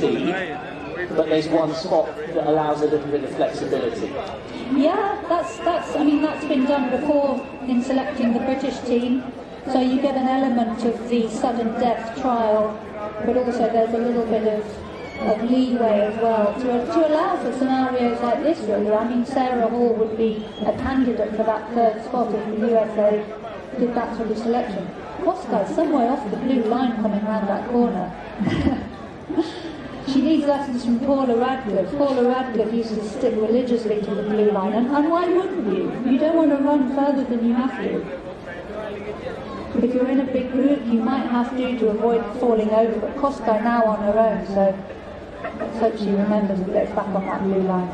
speed, but there's one spot that allows a little bit of flexibility. Yeah, I mean, that's been done before in selecting the British team. So you get an element of the sudden death trial, but also there's a little bit of leeway as well to allow for scenarios like this, really. I mean, Sarah Hall would be a candidate for that third spot if the USA did that sort of selection. Kosgei some way off the blue line coming around that corner. She needs lessons from Paula Radcliffe. Paula Radcliffe used to stick religiously to the blue line, and why wouldn't you? You don't want to run further than you have to. If you're in a big group, you might have to avoid falling over, but Kosgei now on her own, so let's hope she remembers and gets back on that blue line.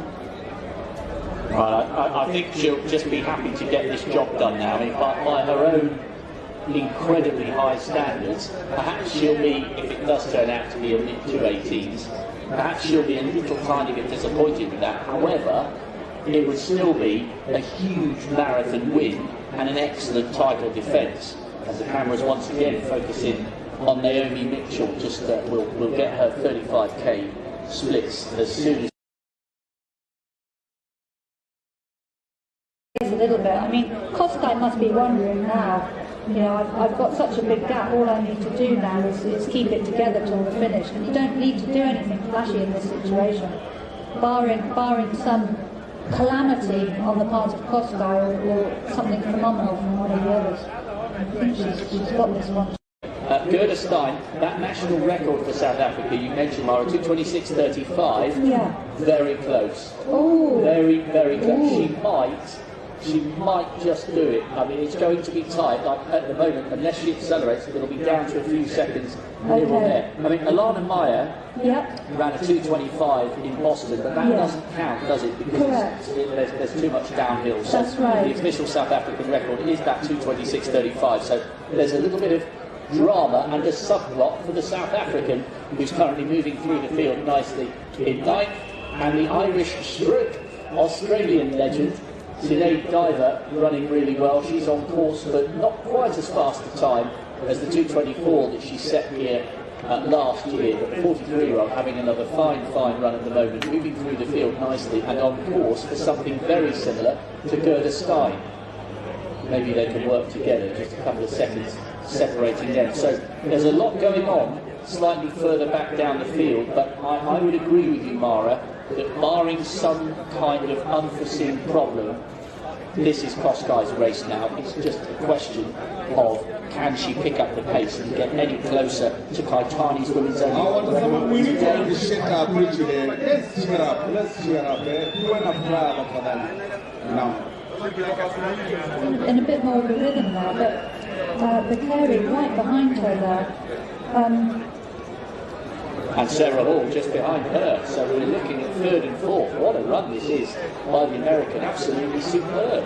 Right, I think she'll just be happy to get this job done now. By her own incredibly high standards, perhaps she'll be, if it does turn out to be a mid-218s, perhaps she'll be a little tiny bit disappointed with that. However, it would still be a huge marathon win and an excellent title defence. As the cameras once again focusing on Naomi Mitchell, we'll get her 35k splits as soon as. A little bit. I mean, Kosgei must be wondering now. You know, I've got such a big gap. All I need to do now is keep it together till the finish, and you don't need to do anything flashy in this situation, barring some calamity on the part of Kosgei or something phenomenal from one of the others. I think she's got this one. Gerda Stein, that national record for South Africa, you mentioned, Mara, 2:26.35. Yeah. Very close. Oh. Very, very close. She might just do it. I mean, it's going to be tight. Like at the moment, unless she accelerates, it'll be down to a few seconds here or there. I mean, Alana Meyer ran a 2:25 in Boston, but that doesn't count, does it? Because there's too much downhill. So that's right. The official South African record is that 2:26.35. So there's a little bit of drama and a subplot for the South African, who's currently moving through the field nicely in ninth, and the Irish stroke Australian legend Sinead Diver running really well. She's on course, but not quite as fast a time as the 2:24 that she set here last year. But 43-year-old having another fine run at the moment, moving through the field nicely and on course for something very similar to Gerda Stein. Maybe they can work together, just a couple of seconds separating them. So there's a lot going on slightly further back down the field, but I would agree with you, Mara, that barring some kind of unforeseen problem, this is Kosgei's race now. It's just a question of can she pick up the pace and get any closer to Kaitani's women's only. We need to appreciate our bridge there. Let's cheer up. You want to fly for that now. In a bit more of a rhythm now, but the Carey right behind her there. And Sarah Hall just behind her, so we're looking at third and fourth. What a run this is by the American, absolutely superb.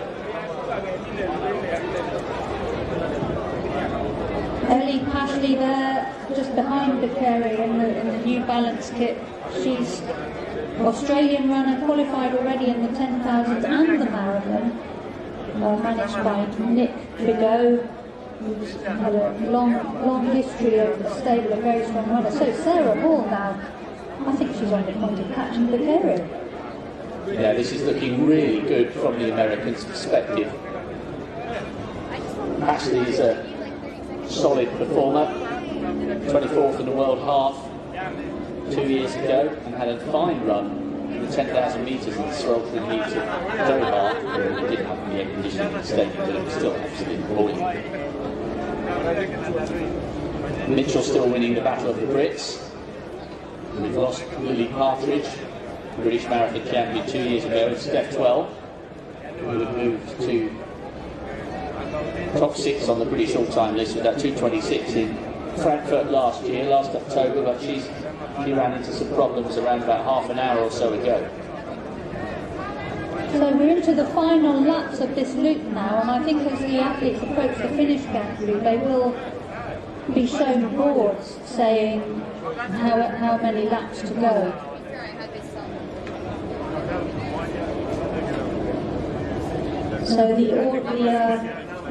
Ellie Pashley there, just behind the Carey in the New Balance kit. She's Australian runner, qualified already in the 10,000s and the marathon, managed by Nick Bigot, who's had a long history of the stable, a very strong runner. So Sarah Hall now, I think she's on the point of catching the Carey. Yeah, this is looking really good from the Americans' perspective. Ashley is a solid performer, 24th in the world half 2 years ago, and had a fine run in the 10,000 metres in the sweltering heat of Doha, where it didn't have the air conditioning extended, but it was still absolutely boiling. Mitchell still winning the Battle of the Brits. We've lost Lily Partridge, British marathon champion 2 years ago, and Steph 12, who had moved to top 6 on the British all-time list with that 2:26 in Frankfurt last October, but she ran into some problems around about half an hour or so ago. So we're into the final laps of this loop now, and I think as the athletes approach the finish gantry, they will be shown boards saying how many laps to go. So the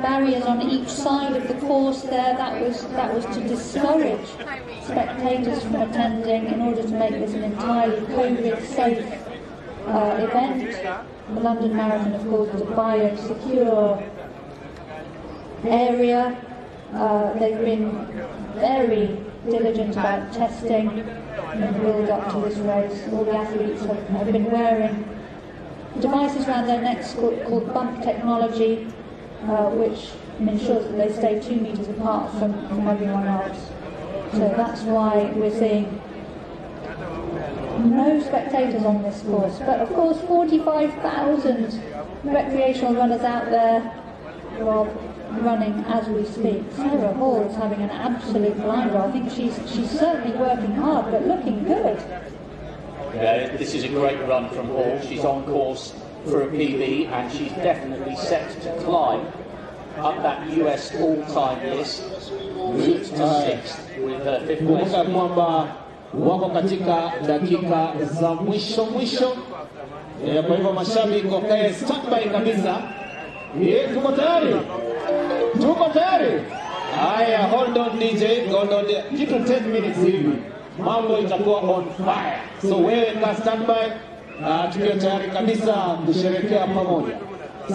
barriers on each side of the course there. That was to discourage spectators from attending in order to make this an entirely COVID-safe event. The London Marathon, of course, is a biosecure area. They've been very diligent about testing in the build-up to this race. All the athletes have been wearing devices around their necks called bump technology, which ensures that they stay 2 meters apart from everyone else. So that's why we're seeing no spectators on this course. But of course, 45,000 recreational runners out there are running as we speak. Sarah Hall is having an absolute blinder. I think she's certainly working hard, but looking good. Yeah, this is a great run from Hall. She's on course for a PB, and she's definitely set to climb up that US all-time list, route to 6th with her 5th place. Kumbuka kwamba wako katika dakika za mwisho. Kwa hivyo mashabiki wakae standby kabisa. Tuko tayari? Tuko tayari? Haya, hold on DJ, hold on. Kitu 10 minutes hivi. Mambo itakuwa on fire. So wewe ka standby, tukiwa tayari kabisa kusherehekea pamoja.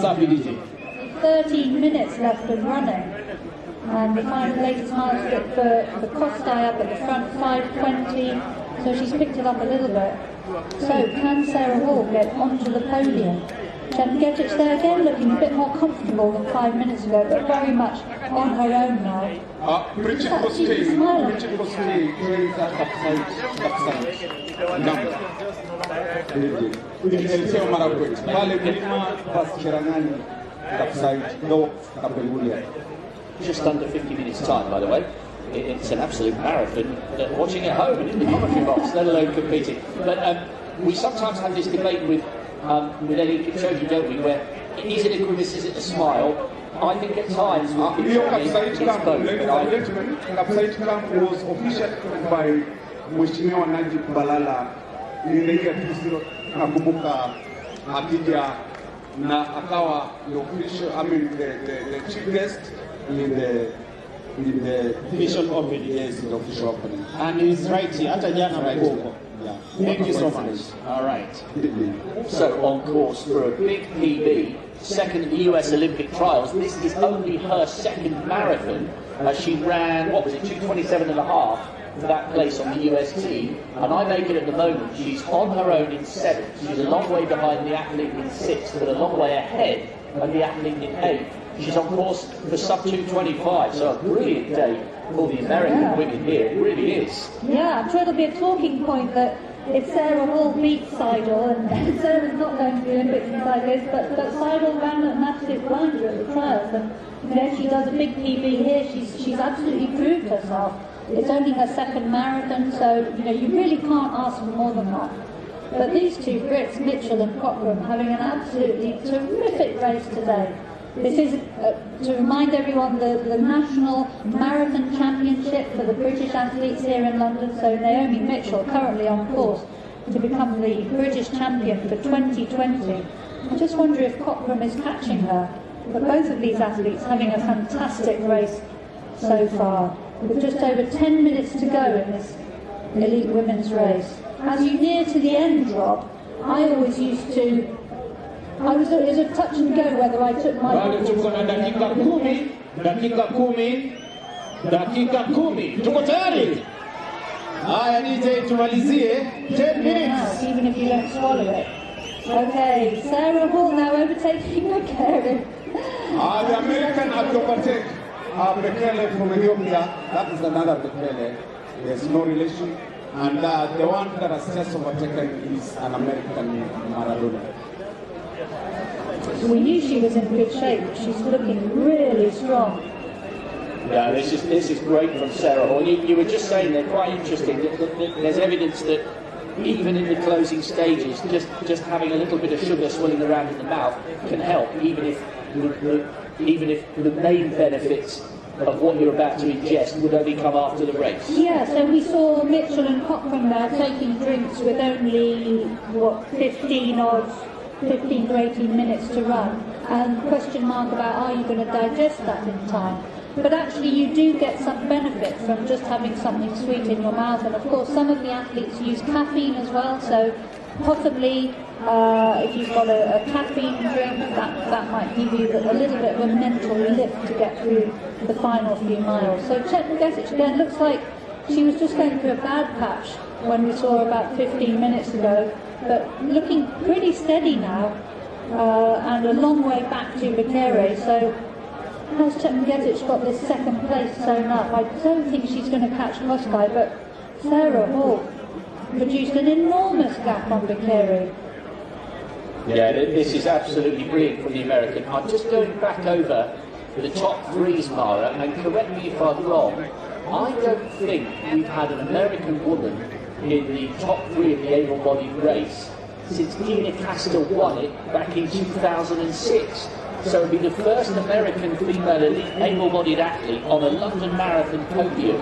Safi DJ. 13 minutes left of running. And the final latest milestone for Kosgei up at the front, 5:20. So she's picked it up a little bit. So can Sarah Hall get onto the podium? Kipchoge there again, looking a bit more comfortable than 5 minutes ago, but very much on her own now. Bridget Kosgei trains at number. Nilisema mara kwetu pale mlima Pascherangani no Kapengulia. Just under 50 minutes time, by the way. It's an absolute marathon. Watching at home and in the commentary box, let alone competing. But we sometimes have this debate with Eliud Kipchoge, don't we? Where is it a grimace, is it a smile? I think at times it's both. Ladies and gentlemen, Kapsait Camp was officially by Mheshimiwa Najib Balala. Niliingia tu nakumbuka akija na akawa the official, the chief guest in the official opening. Yes, the official opening. And he's right here. Hata jana Right. Yeah. Thank you so much. All right. So on course for a big PB, second at the US Olympic trials. This is only her second marathon. She ran, what was it, 2:27.5 for that place on the US team. And I make it at the moment, she's on her own in 7th. She's a long way behind the athlete in 6th, but a long way ahead of the athlete in 8th. She's on course for sub 2:25, so a brilliant day for the American women here. It really is. Yeah, I'm sure it'll be a talking point that if Sarah Hall beats Seidel, and Sarah's not going to the Olympics in cyclists, but Seidel ran an absolute blinder at the trials, and if she does a big PB here, she's absolutely proved herself. It's only her second marathon, so you really can't ask for more than that. But these two Brits, Mitchell and Cochrane, having an absolutely terrific race today. This is, to remind everyone, the National Marathon Championship for the British athletes here in London. So Naomi Mitchell currently on course to become the British champion for 2020. I just wonder if Cochrane is catching her. But both of these athletes having a fantastic race so far, with just over 10 minutes to go in this elite women's race. As you near to the end, Rob, it was a touch and go whether I took my... Bado tuko na dakika 10. Tuko tayari? Haya DJ tumalizie 10 minutes. Even if you don't swallow it. Okay, Sarah Hall now overtaking McCarran. The American acrobatic Bekele from Ethiopia. That is another Bekele. There's no relation. And the one that has just overtaken is an American Maradona. We knew she was in good shape, but she's looking really strong. Yeah, this is great from Sarah Hall. You were just saying they're quite interesting. That there's evidence that even in the closing stages, just having a little bit of sugar swirling around in the mouth can help, even if the main benefits of what you're about to ingest would only come after the race. Yeah, so we saw Mitchell and Cochrane there taking drinks with only 15 to 18 minutes to run, and question mark about are you going to digest that in time. But actually you do get some benefit from just having something sweet in your mouth, and of course some of the athletes use caffeine as well, so possibly if you've got a caffeine drink, that might give you a little bit of a mental lift to get through the final few miles. So Kosgei again looks like she was just going through a bad patch when we saw her about 15 minutes ago, but looking pretty steady now, and a long way back to Bekele. So has Kosgei got this second place sewn up? I don't think she's going to catch Kosgei, but Sarah Hall produced an enormous gap on Bekele. Yeah, this is absolutely brilliant from the American. I'm just going back over the top threes, Mara, and correct me if I'm wrong, I don't think we've had an American woman in the top three of the able-bodied race since Dina Castor won it back in 2006. So it would be the first American female able-bodied athlete on a London Marathon podium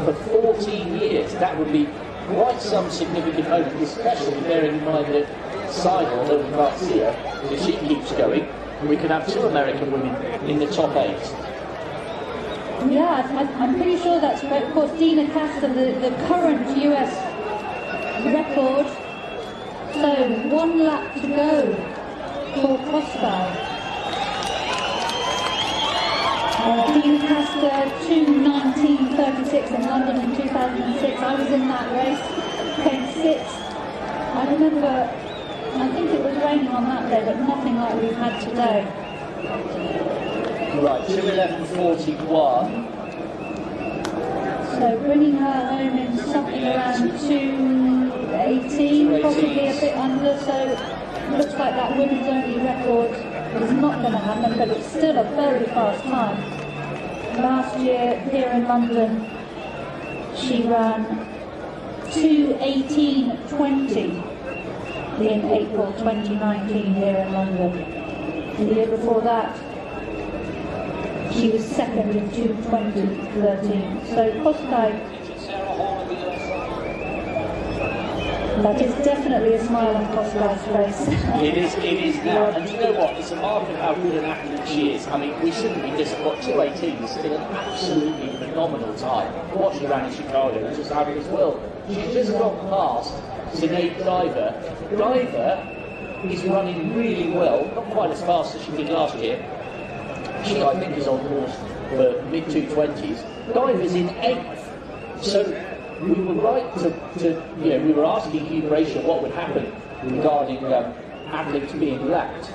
for 14 years. That would be quite some significant moment, especially bearing in mind that Seidel, though we can't see her, if she keeps going, we can have two American women in the top 8. Yeah, I'm pretty sure that's right. Of course, Dina Castor, the current US record. So 1 lap to go for Kosgei. Dina Castor 2:19:36 in London in 2006. I was in that race, came 6th. I remember, I think it was raining on that day, but nothing like we've had today. Right, 2:11:41. So bringing her home in something around 2:18, possibly a bit under, so it looks like that women's only record is not going to happen, but it's still a very fast time. Last year here in London she ran 2:18:20 in April 2019 here in London. The year before that she was second in 2:20:13. So Kosgei, that is definitely a smile on Kosgei's face. It is now, and you know what, it's a mark of how good an athlete she is. I mean, we shouldn't be disappointed. 2:18 is still an absolutely phenomenal time. What she ran in Chicago was just out of this world. She's just gone past Sinead Diver. Diver is running really well, not quite as fast as she did last year. She, I think, is on course for mid-220s. Diver's in 8th. So we were right to we were asking Hugh Brayshaw what would happen regarding athletes being lapped.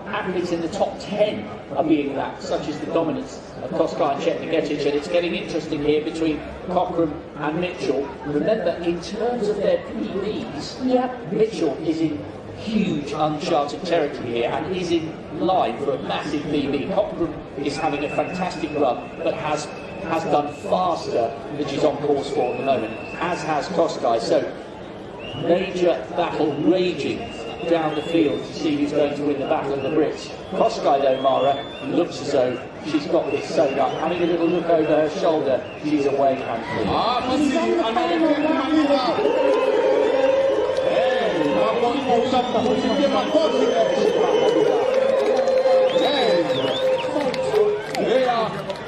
Athletes in the top 10 are being lapped, such as the dominance of Kosgei and Kosgei, and it's getting interesting here between Cochrane and Mitchell. Remember, in terms of their PBs, Mitchell is in huge uncharted territory here and is in line for a massive PB. Cochrane is having a fantastic run, but has done faster than she's on course for at the moment, as has Kosgei. So, major battle raging down the field to see who's going to win the Battle of the Brits. Kosgei, though, Mara, looks as though she's got this sewn up. Having a little look over her shoulder, she's away handful.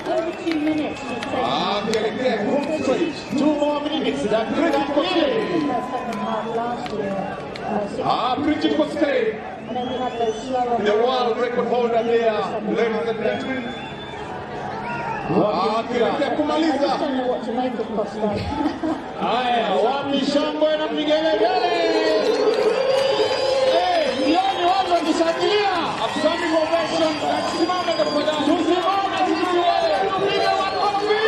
Over 2 minutes. 2 more minutes. That's Second half last year. Bridget Kosgei, And then we had those slower. the world record holder there, ladies and gentlemen. Akielekea I kumaliza. just don't know what to make of Kosgei. Haya, wapi shangwe na vigelegele? Jioni watu wakishangilia. Outstanding ovation. Tusimame tafadhali. Tusimame sisi wote. Tupige makofi.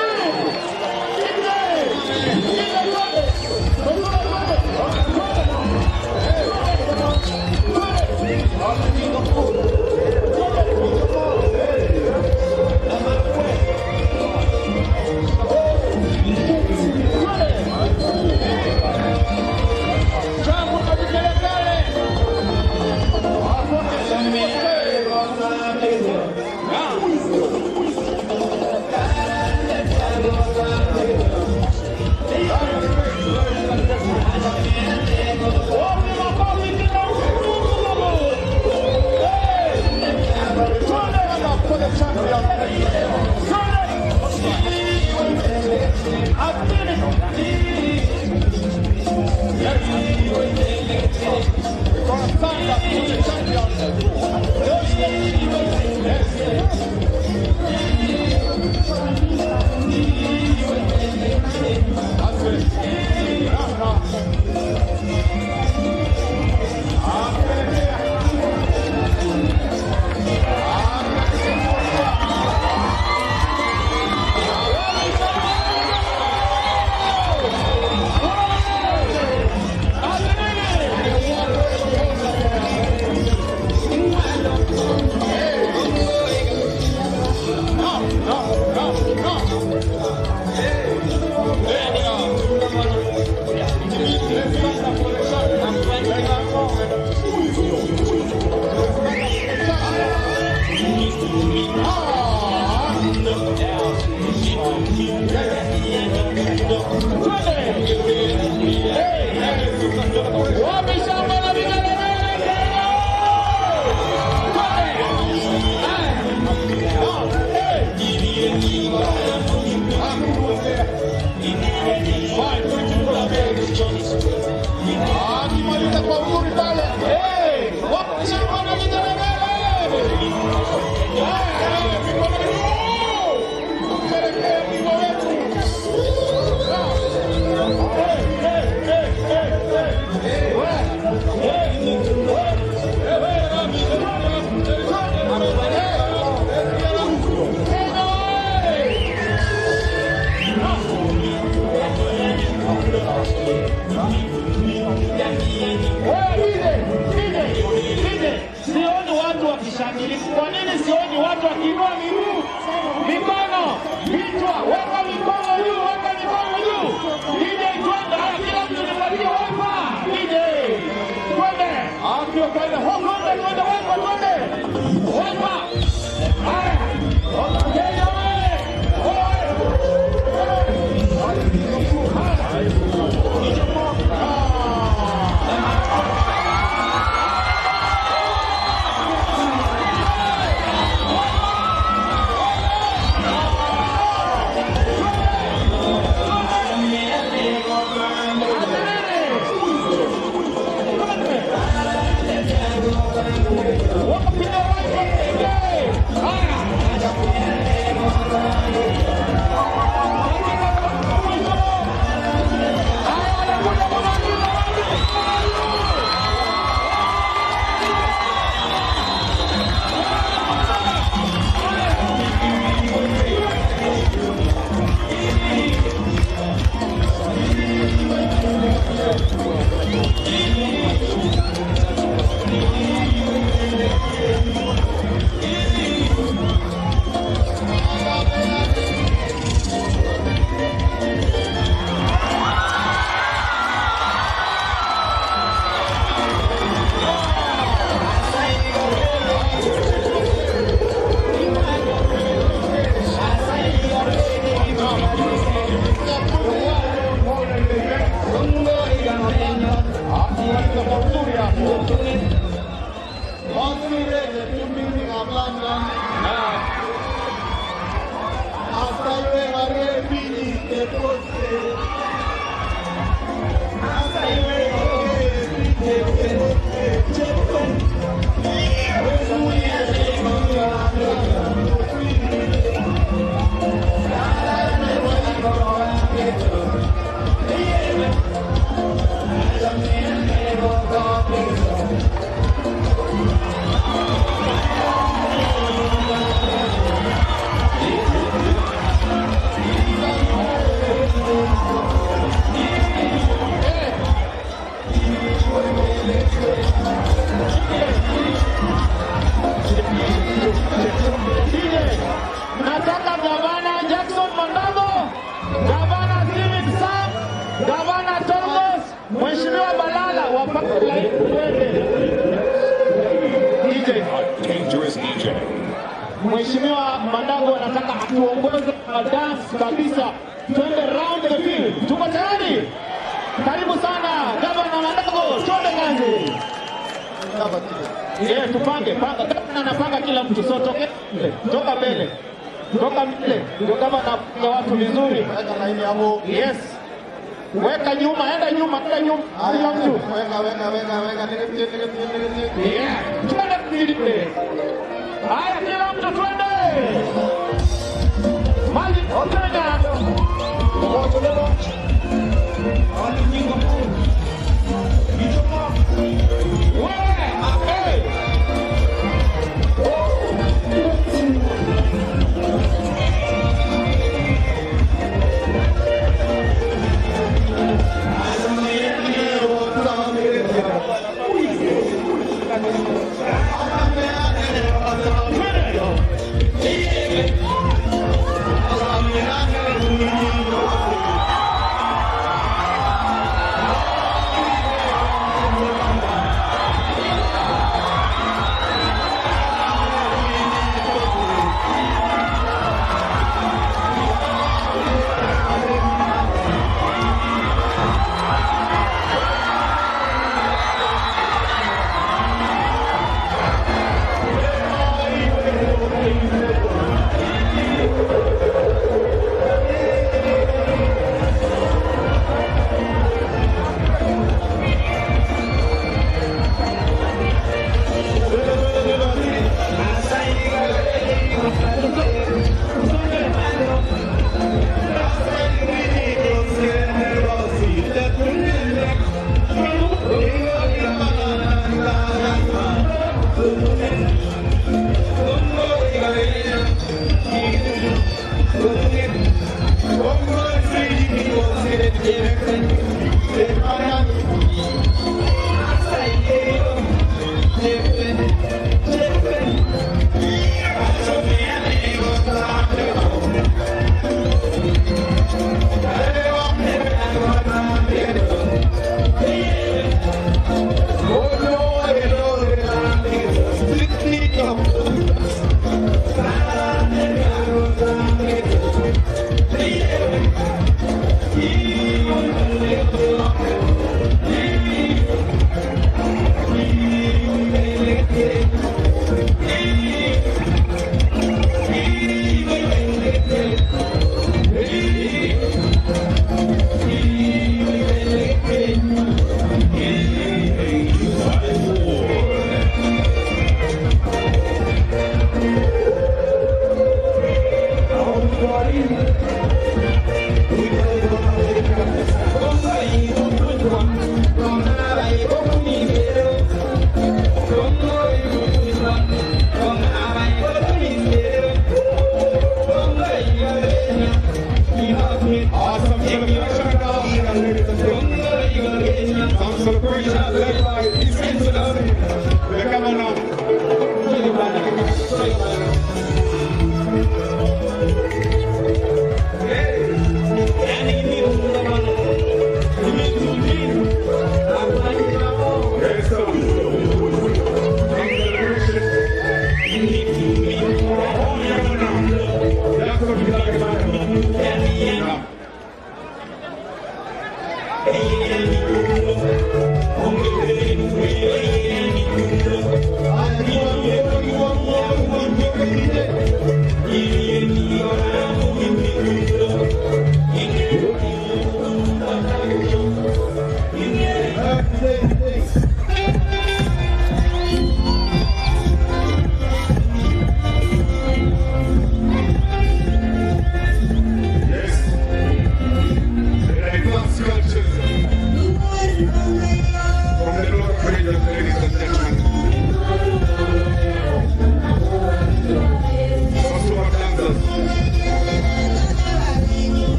Kwa nini sioni watu wakiinua miguu, mikono, vichwa? Weka mikono juu, weka mikono juu. DJ twende, kila mtu nipatie hapa. DJ twende, akio twende, twende, twende, weka, twende, weka. Haya, Kenya wewe, Mheshimiwa Mandago anataka atuongoze na dance kabisa. Twende round the field. Tuko tayari? Karibu sana Gavana Mandago, twende kazi. Tupange, panga. Gavana anapanga kila mtu, so toka mbele. Toka mbele. Ndio Gavana ya watu vizuri. Yes. Weka nyuma, enda nyuma, enda nyuma. Weka. Yeah. Twende Filipe. Haya, kila mtu twende. Mali Otega.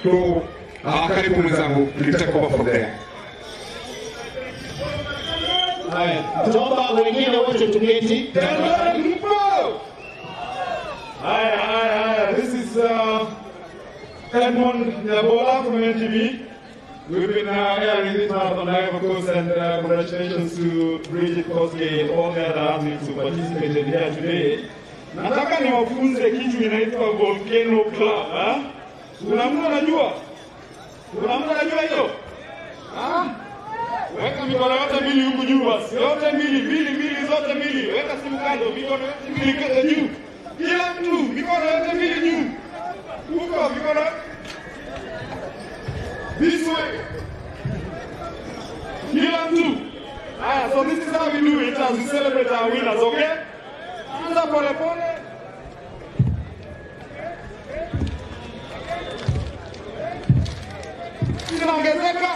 So, karibu mwenzangu, you take over from there. Haya, tuomba wengine wote tuketi. Hi, this is Edmond Nabola from NTV. We've been airing this marathon live, of course, and congratulations to Bridget Kosgei and all the other athletes who participated here today. Nataka niwafunze kitu inaitwa Volcano Club. Kuna mtu anajua? Kuna mtu anajua hiyo? Weka mikono yote mbili huku juu basi. Yote mbili, zote mbili. Weka simu kando, mikono yote mbili kando juu. Kila mtu, mikono yote mbili juu. Huko, mikono. This way. Kila mtu. So this is how we do it as we celebrate our winners, okay? Anza pole pole. Inaongezeka.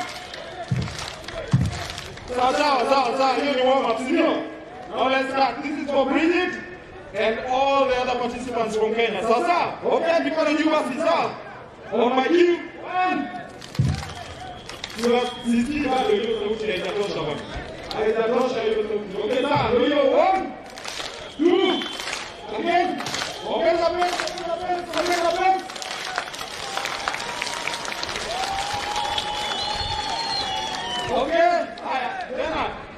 Sawa, hiyo ni warm up, sio? Now let's start. This is for Bridget and all the other participants from Kenya. Sawa? Okay, mikono juu basi, sawa? On my cue, 1. Sisi bado hiyo sauti haijatosha bwana. Haijatosha hiyo sauti. Okay, sawa, ndio hiyo 1, 2. Again. Ongeza pace. Okay,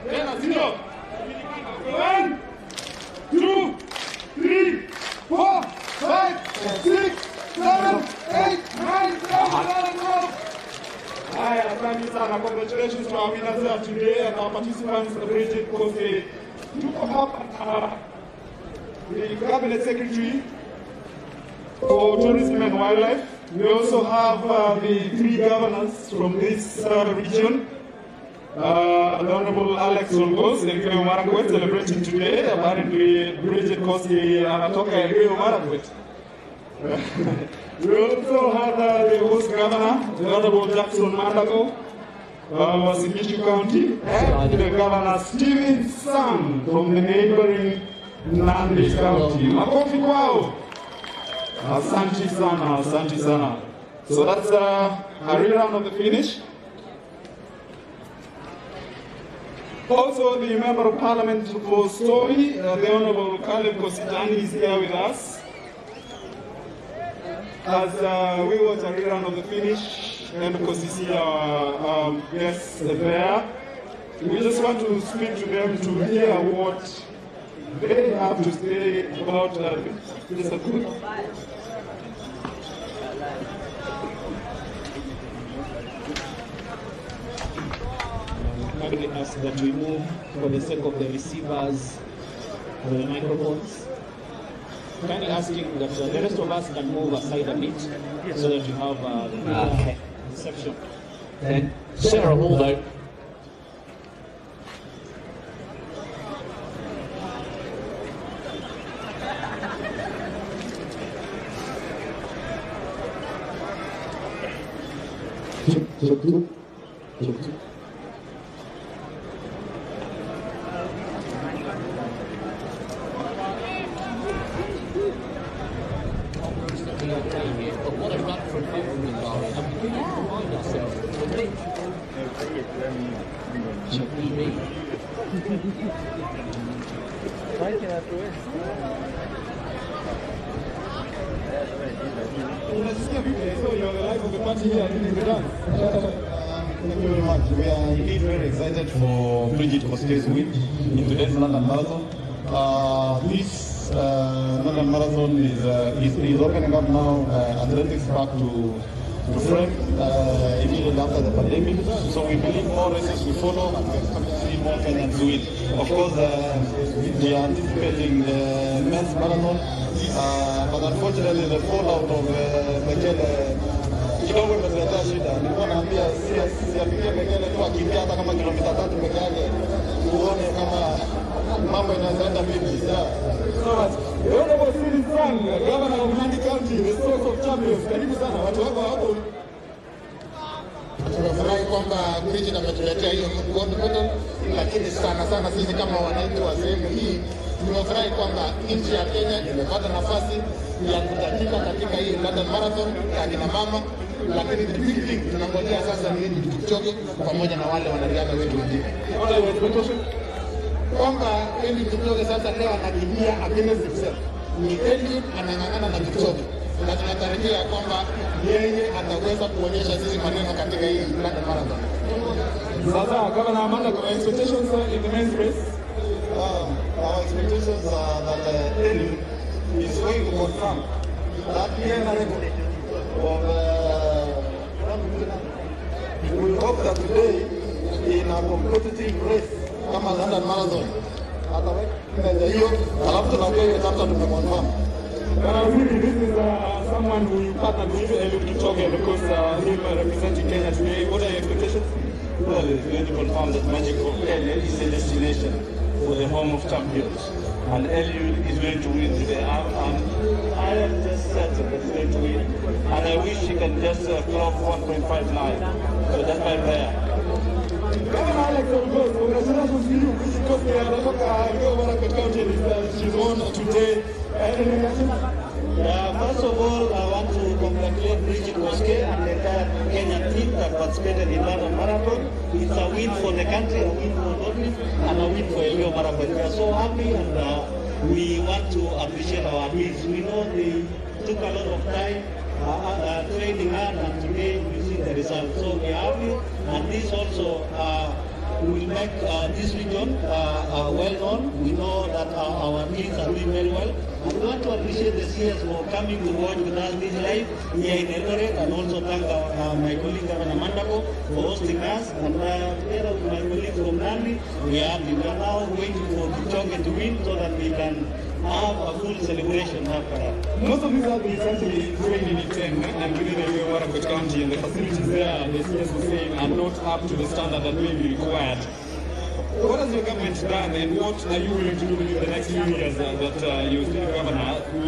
tena, sio? 1, 2, 3, 4, 5, 6, 7, 8, 9, 10. Asante sana. Congratulations to our winners today and our participants. Bridget Kosgei. Tuko hapa the Cabinet Secretary for Tourism and Wildlife. We also have the 3 governors from this region. The Honorable Alex Olgos, Elgeyo Marakwet, celebrating today. Apparently, Bridget Kosgei anatoka Elgeyo Marakwet. We also have the host governor, the Honorable Jackson Mandago, Wasingishu County, and the Governor Stephen Sang from the neighboring Nandi County. Makofi kwao. Asante sana. So that's a rerun of the finish. Also, the Member of Parliament for Story, the Honorable Caleb Kositani is here with us. As we watch a rerun of the finish, and of course you see our guests there, we just want to speak to them to hear what they have to say about this. Kindly ask that we move for the sake of the receivers, the microphones. Kindly asking that the rest of us can move aside a bit so that you have reception. Then Sarah Waldo. But what a run from home, Laurie. I mean, we need to remind ourselves that we're big. Thank you very much. We are indeed very excited for Bridget Kosgei's win in today's London Marathon. This London Marathon is opening up now athletics back to frame immediately after the pandemic. So we believe more races will follow and we expect to see more Kenyans win. Of course, we are anticipating the men's marathon, but unfortunately the fallout of the kidogo imetuletea shida. Nilikuwa naambia siapigie pekele tu akimbia hata kama kilomita 3 peke yake tuone kama mambo inaenda vipi. So much. The Honorable Stephen Sang, Governor of Nandi County, the source of champions. Karibu sana watu wako hapo. Tunafurahi kwamba Bridget ametuletea hiyo gold medal, lakini sana sisi kama wananchi wa sehemu hii tunafurahi kwamba nchi ya Kenya imepata nafasi ya kutajika katika hii London Marathon ya kina mama. lakini the big thing tunangojea sasa ni Eliud Kipchoge pamoja na wale wanariadha wetu wengine. Kwamba Eliud Kipchoge sasa leo anakimbia against himself. Ni Eliud anang'ang'ana na Kipchoge. Na tunatarajia kwamba yeye ataweza kuonyesha sisi maneno katika hii London Marathon. Sasa Governor Amanda, expectations in the men's race? Our expectations are that Eliud is going to confirm that record of we hope that today in a competitive race kama London Marathon ataweka hiyo alafu tunakuwa hiyo chapter tumeconfirm. This is someone who you partnered with, Eliud Kipchoge, because him representing Kenya today. What are your expectations? Well, it's going to confirm that Magic of Kenya is a destination for the home of champions. And Eliud is going to win today. I am just certain that he's going to win. And I wish he can just clock 1.59. So that's my prayer. Alex, congratulations to you. Because she's won today. First of all, I want to congratulate Kosgei and the entire Kenyan team that participated in London Marathon. It's a win for the country, a win for Norway, and a win for Eliud Marathon. We are so happy and we want to appreciate our athletes. We know they took a lot of time training hard, and today we see the results. So we are happy, and this also will make this region well known. We know that our athletes are doing very well. And we want to appreciate the CS for coming to watch with us this live here in Eldoret, and also thank my colleague Governor Amanda for hosting us. And together with my colleagues from Nandi, we are now waiting for Kipchoge to win so that we can have a full celebration after that. Most of these athletes actually train in Iten and within the Marakwet County, and the facilities there, the CS was saying, are not up to the standard that may be required. What has your government done, and what are you willing to do in the next few years that you speak governor to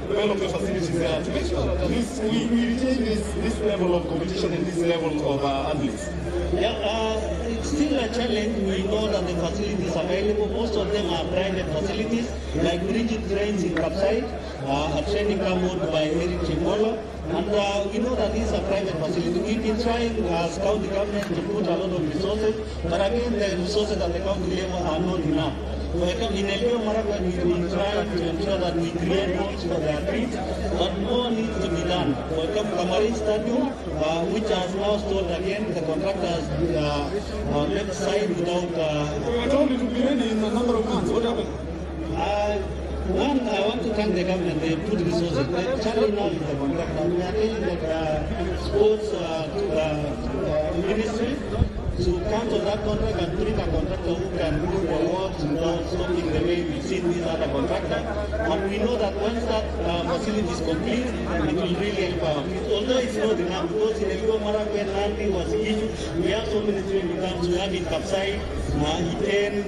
develop the facilities there to make sure that we retain this level of competition and this level of athletes? Yeah, it's still a challenge. We know that the facilities available, most of them are private facilities, like Bridget trains in Kapsai, a training camp owned by Eric Chimbola. And we know that this is a private facility. We've been trying as county government to put a lot of resources, but again, the resources at the county level are not enough. In Eliud Marathon, we've been trying to ensure that we create homes for the athletes, but more needs to be done. For example, Kamarin Stadium, which has now stalled again, the contractors left side without... We were told it would be ready in a number of months. What happened? One, I want to thank the government. They put resources. The challenge now is the contractor. We are telling the sports ministry to cancel that contract and bring a contractor who can do the works without stopping the way we've seen these other contractors. And we know that once that facility is complete, it will really help our kids. Although it's not enough, because in Eliud Marathon, Nandi was huge. We have so many training camps. We have in Kapsai, Iten,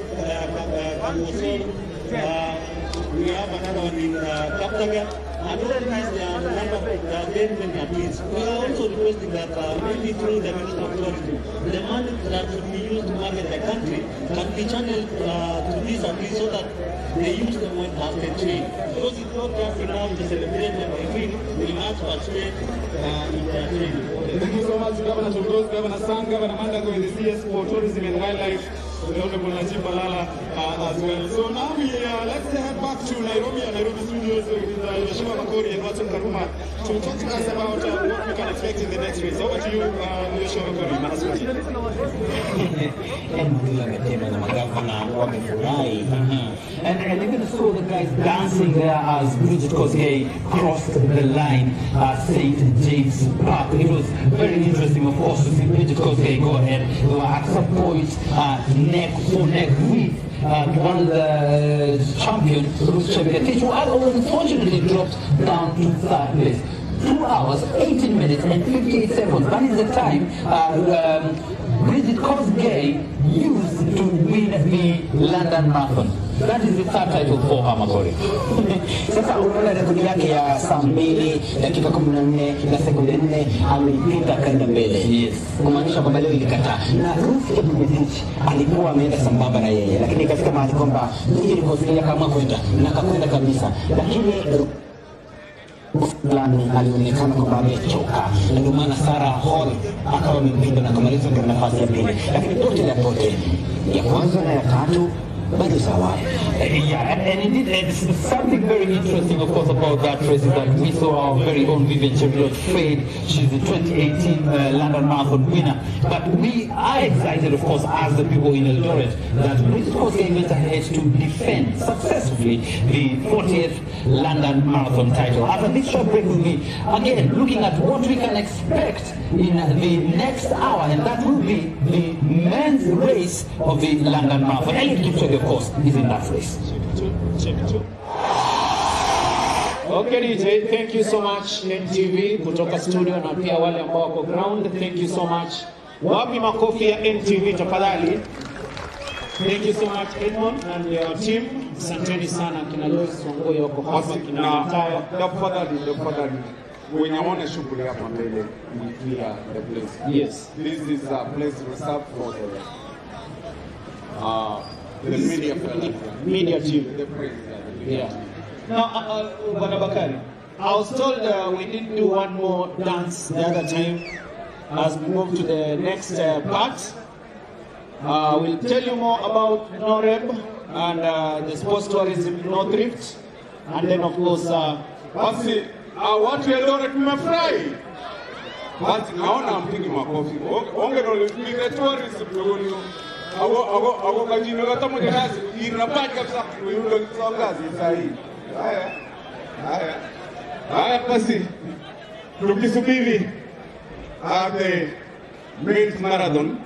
Kamosol. We have another one in Kaptaga, and all these there are very many athletes. We are also requesting that maybe through the Ministry of Tourism, the money that should be used to market the country can be channeled to these athletes so that they use them when as they train. Because it's not just enough to celebrate when they win, we must participate in their training. Thank you so much, Governor Chugos, Governor Sang, Governor Mandago, and the CS for Tourism and Wildlife. The Honorable Najib Balala as well. So now let's head back to Nairobi and Nairobi studios with Yoshua Makori and Watson Karuma to talk to us about what we can expect in the next race. Over to you, Yoshua Makori, Manasuti. And even saw the guys dancing there as Bridget Kosgei crossed the line at St. James Park. It was very interesting, of course, to see Bridget Kosgei go ahead. They were at some point neck for neck with one of the champion, Ruth Chebekatich, who had unfortunately dropped down to third place. 2 hours, 18 minutes and 58 seconds. That is the time Bridget Kosgei used to win the London Marathon. That is the third title for her, Makori. Sasa unaona rekodi yake ya saa 2 dakika 14 na sekunde 4 ameipita kwenda mbele. Yes. Kumaanisha kwamba leo ilikataa. Na Ruth Chebukati alikuwa ameenda sambamba na yeye, lakini ikafika mahali kwamba yeye Kosgei kama kwenda na akakwenda kabisa. Lakini fulani alionekana kwamba amechoka, na ndio maana Sarah Hall akawa amempinga na kumaliza katika nafasi ya pili, lakini yote ya pote ya kwanza na ya tatu bado sawa. Yeah, and indeed, it's something very interesting, of course, about that race is that we saw our very own Vivian Cheruiyot fade. She's the 2018 London Marathon winner. But we are excited, of course, as the people in Eldoret, that British Kosgei went ahead to defend successfully the 40th London Marathon title. After this short break, we'll be again looking at what we can expect in the next hour, and that will be the men's race of the London Marathon. Eliud Kipchoge, of course, is in that race. Okay DJ, thank you so much NTV kutoka studio na pia wale ambao wako ground, thank you so much. Wapi makofi ya NTV tafadhali? Thank you so much Edmond and your team. Asanteni sana kina Joyce Wangoi wako hapa kina Mataya. Tafadhali. When you want to shoot hapa mbele, we clear the place. Yes. This is a place reserved for the media team. The press. Yeah. Now, Bakari, I was told we didn't do one more dance the other time as we move to the next part. We'll tell you more about NOREB and the sports tourism no thrift, and then of course, basi watu Eldoret mmefurahi. Basi naona mpigi makofi. Onge ndo mpige tourism ndio. Ago kajino kata moja kazi inapaji kabisa kuiundo kisongazi sahihi. Haya basi tukisubiri the men's marathon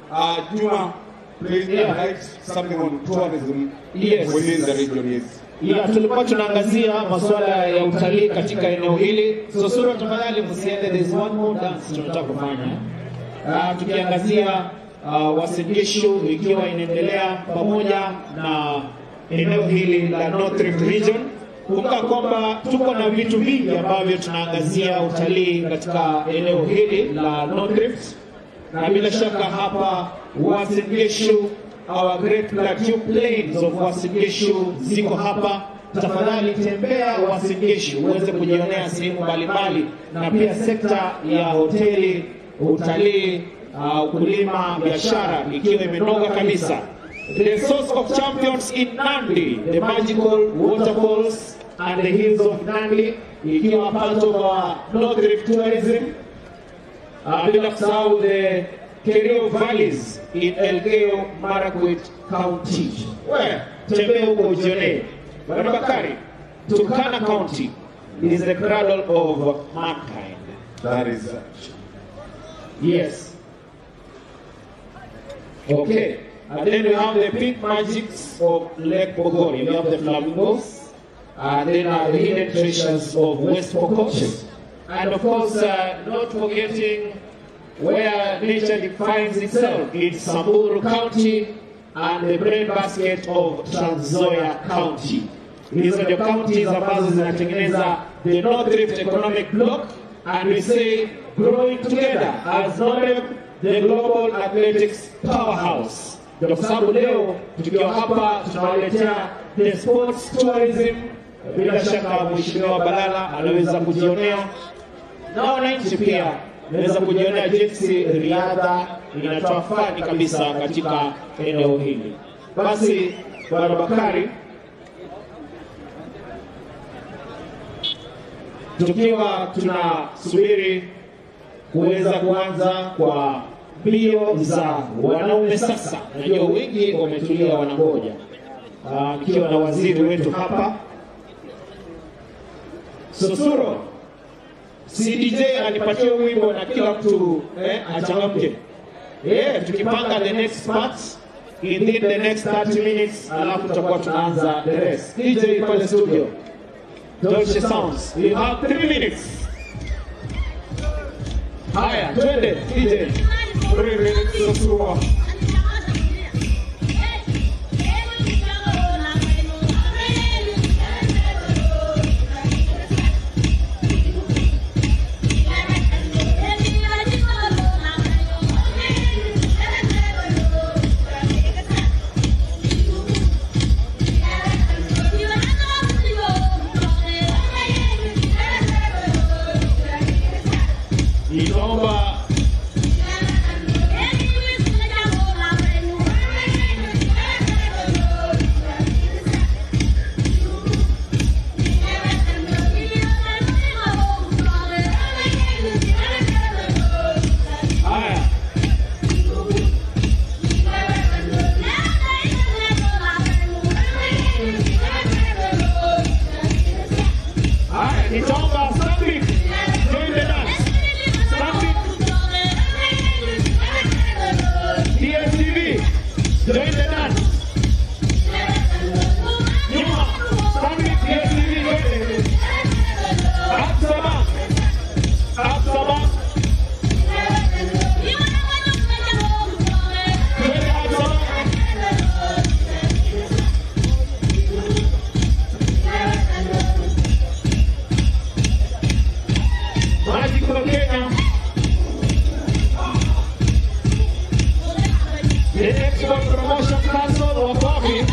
Juma, please highlight something on tourism within the region. Yes. Yeah, tulikuwa tunaangazia masuala ya utalii katika eneo hili. Sosuro tafadhali msiende, there's one more dance tunataka kufanya. Tukiangazia Uasin Gishu ikiwa inaendelea pamoja na eneo hili la North Rift region. Kumbuka kwamba tuko na vitu vingi ambavyo tunaangazia utalii katika eneo hili la North Rift, na bila shaka hapa Uasin Gishu, our great plateau plains of Uasin Gishu ziko hapa. Tafadhali tembea Uasin Gishu uweze kujionea sehemu mbalimbali, na pia sekta ya hoteli, utalii, ukulima, biashara ikiwa imenoga kabisa. The source of champions in Nandi, the magical waterfalls and the hills of Nandi, ikiwa part of our North Rift tourism. Bila kusahau the Kerio valleys in Elgeyo Marakwet County. Tembea huko ujione. Bwana Bakari, Turkana County is the cradle of mankind. That is yes. Okay. And then we have the pink magics of Lake Bogoria. We have the flamingos. And then the hidden treasures of West Pokot. And of course, not forgetting where nature defines itself. It's Samburu County and the breadbasket of Trans Nzoia County. These are the counties ambazo zinatengeneza the North Rift Economic Bloc, and we say growing together as NOREB, the global athletics powerhouse. Kwa sababu leo tukiwa hapa tunawaletea the sports tourism. Bila shaka Mheshimiwa Balala anaweza kujionea, na wananchi pia naweza kujionea jinsi riadha inatoa fani kabisa katika eneo hili. Basi Bwana Bakari, tukiwa tunasubiri kuweza kuanza kwa mbio za wanaume sasa, najua wengi wametulia wanangoja, ikiwa na waziri wetu hapa Sosuro, CDJ anipatie wimbo na kila mtu achangamke. Tukipanga the next part within the next 30 minutes, alafu tutakuwa tunaanza the rest. DJ pale studio, Dolce Sounds, you have 3 minutes. Haya, twende DJ. 3 minutes Sosuro. The Export Promotion Council wako wapi?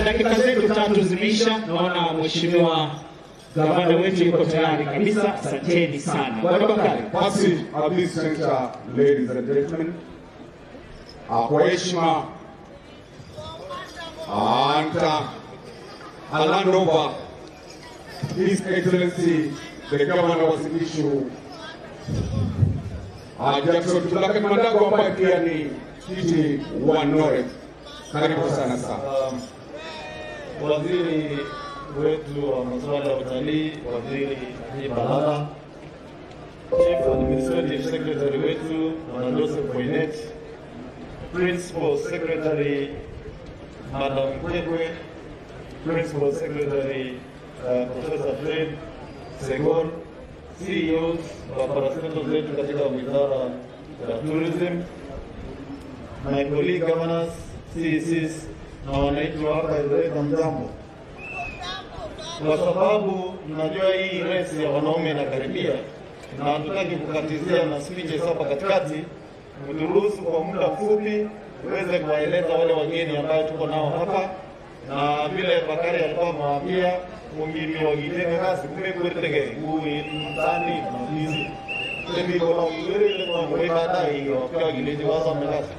Dakika zetu tatu zimeisha. Naona mheshimiwa gavana wetu yuko tayari kabisa. Asanteni sana. Bwana Bakari. Basi at this juncture, ladies and gentlemen, kwa heshima I'll hand over His Excellency the Governor wa Sibishu Jackson Tulakat Mandago ambaye pia ni kiti wa North. Karibu sana sana. Waziri wetu wa masuala ya utalii, Waziri Balala, Chief Administrative Secretary wetu Bwana Joseph Boynet, Principal Secretary Madam Kekwe, Principal Secretary Professor Fred Segol, CEOs wa parastatal zetu katika wizara ya tourism, my colleague governors, CECs na wananchi wa hapa Eldoret, mjambo. Kwa sababu tunajua hii race ya wanaume inakaribia na hatutaki kukatizia na speeches hapa katikati, mturuhusu kwa muda mfupi uweze kuwaeleza wale wageni ambao tuko nao hapa, na vile Bakari alikuwa amewaambia ungimi wagitenge kasi kumbe kuretege ngui mtani na hizi tembi kwa ngiri ile kwa ngoi baadaye hiyo kwa gileji wasa mekasi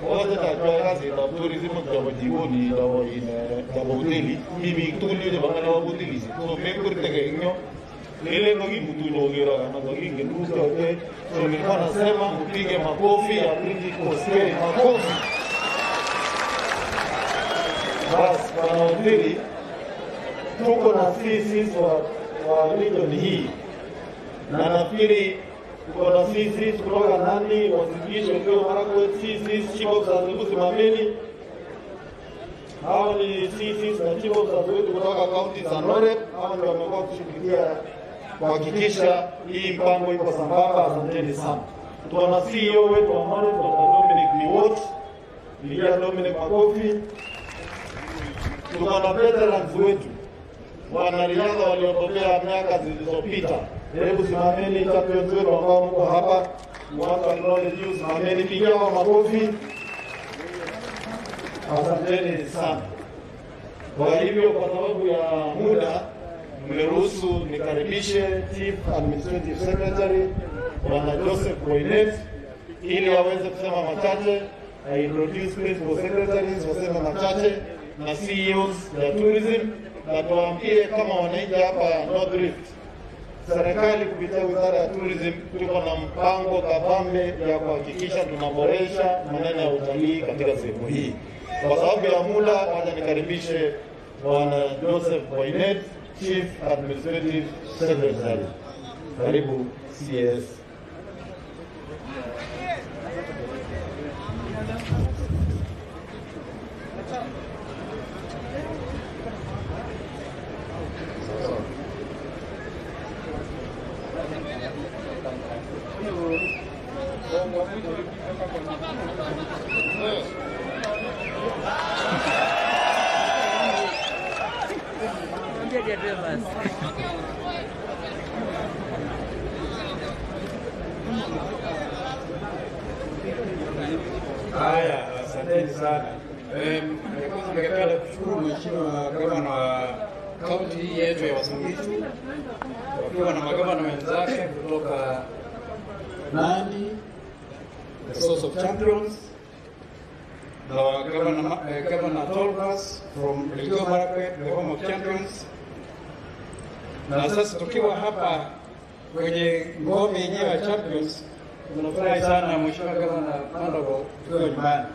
wote tajua kazi na tourism kwa jioni ndio ina hoteli mimi tulio bangana wa hoteli so kuretege nyo ile ngogi mtu logera na ngogi ngeruhusu yote. So nilikuwa nasema mpige makofi ya Bridget Kosgei, makofi. Basi kwa waziri tuko na sisi wa region hii, na nafikiri tuko na sisi kutoka nani wasikisho kwa Marakwet, sisi Chibox simameni. Hao ni sisi na Chibox wetu kutoka kaunti za North. Hao ndio wamekuwa kushughulikia kuhakikisha hii mpango iko sambamba. Asanteni sana. Tuko na CEO wetu wa North, Dominic Biwot, Lilia Dominic Makofi. Tuko na veterans wetu wanariadha waliotokea miaka zilizopita. Hebu simameni champions wetu ambao mko hapa. Mwanzo acknowledge you, simameni pigia kwa makofi. Asanteni sana. Kwa hivyo kwa sababu ya muda mmeruhusu nikaribishe Chief Administrative Secretary Bwana Joseph Boynet ili aweze kusema machache. I introduce Principal Secretaries waseme machache na CEOs ya tourism, na tuambie kama wananchi hapa North Rift, serikali kupitia wizara ya tourism tuko na mpango kabambe ya kuhakikisha tunaboresha maneno ya utalii katika sehemu hii. Kwa sababu ya muda, wacha nikaribishe Bwana Joseph Boynet, Chief Administrative Secretary. Karibu CS. Haya, asanteni sana. Ningependa kushukuru mheshimiwa gavana wa kaunti hii yetu ya Uasin Gishu wakiwa na magavana wenzake kutoka Nandi, the Source of Champions, na Governor Tolbas from Elgeyo Marakwet, the Home of Champions. Na sasa tukiwa hapa kwenye ngome yenyewe ya Champions, tunafurahi sana mheshimiwa gavana Mandogo tukiwa nyumbani.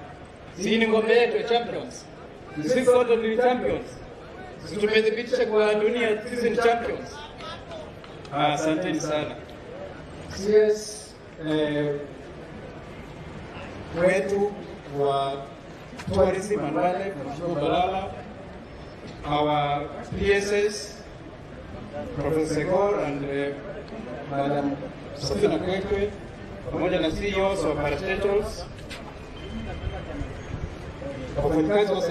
Sisi ni ngome yetu ya Champions. Sisi sote ni champions. Sisi tumedhibitisha kwa dunia sisi ni champions. Asanteni sana. CS wetu wa tourism and wildlife, Mheshimiwa Balala, our PSS, Professor Segor and Madam Safina Kwekwe, pamoja na CEOs wa parastatals, wafanyakazi wa